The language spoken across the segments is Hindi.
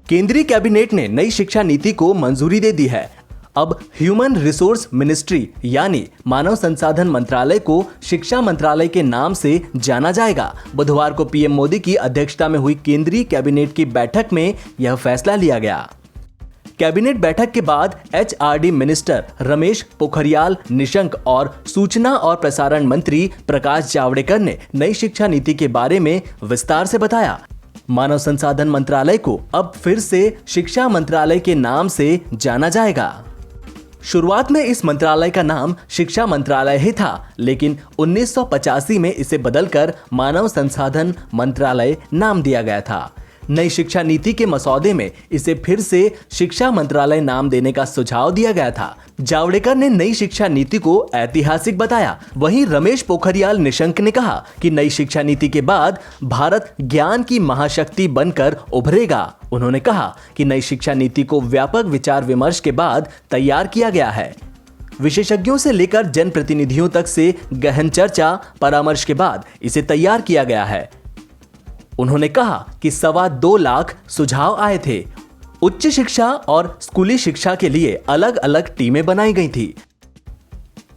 केंद्रीय कैबिनेट ने नई शिक्षा नीति को मंजूरी दे दी है। अब ह्यूमन रिसोर्स मिनिस्ट्री यानी मानव संसाधन मंत्रालय को शिक्षा मंत्रालय के नाम से जाना जाएगा। बुधवार को पीएम मोदी की अध्यक्षता में हुई केंद्रीय कैबिनेट की बैठक में यह फैसला लिया गया। कैबिनेट बैठक के बाद एचआरडी मिनिस्टर रमेश पोखरियाल निशंक और सूचना और प्रसारण मंत्री प्रकाश जावड़ेकर ने नई शिक्षा नीति के बारे में विस्तार से बताया। मानव संसाधन मंत्रालय को अब फिर से शिक्षा मंत्रालय के नाम से जाना जाएगा। शुरुआत में इस मंत्रालय का नाम शिक्षा मंत्रालय ही था, लेकिन 1985 में इसे बदलकर मानव संसाधन मंत्रालय नाम दिया गया था। नई शिक्षा नीति के मसौदे में इसे फिर से शिक्षा मंत्रालय नाम देने का सुझाव दिया गया था। जावड़ेकर ने नई शिक्षा नीति को ऐतिहासिक बताया। वहीं रमेश पोखरियाल निशंक ने कहा कि नई शिक्षा नीति के बाद भारत ज्ञान की महाशक्ति बनकर उभरेगा। उन्होंने कहा कि नई शिक्षा नीति को व्यापक विचार विमर्श के बाद तैयार किया गया है। विशेषज्ञों से लेकर जनप्रतिनिधियों तक से गहन चर्चा परामर्श के बाद इसे तैयार किया गया है। उन्होंने कहा कि 2.25 लाख सुझाव आए थे। उच्च शिक्षा और स्कूली शिक्षा के लिए अलग अलग टीमें बनाई गई थी।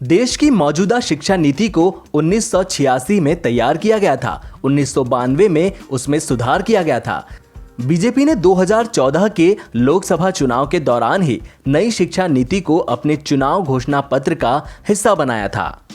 देश की मौजूदा शिक्षा नीति को 1986 में तैयार किया गया था। 1992 में उसमें सुधार किया गया था। बीजेपी ने 2014 के लोकसभा चुनाव के दौरान ही नई शिक्षा नीति को अपने चुनाव घोषणा पत्र का हिस्सा बनाया था।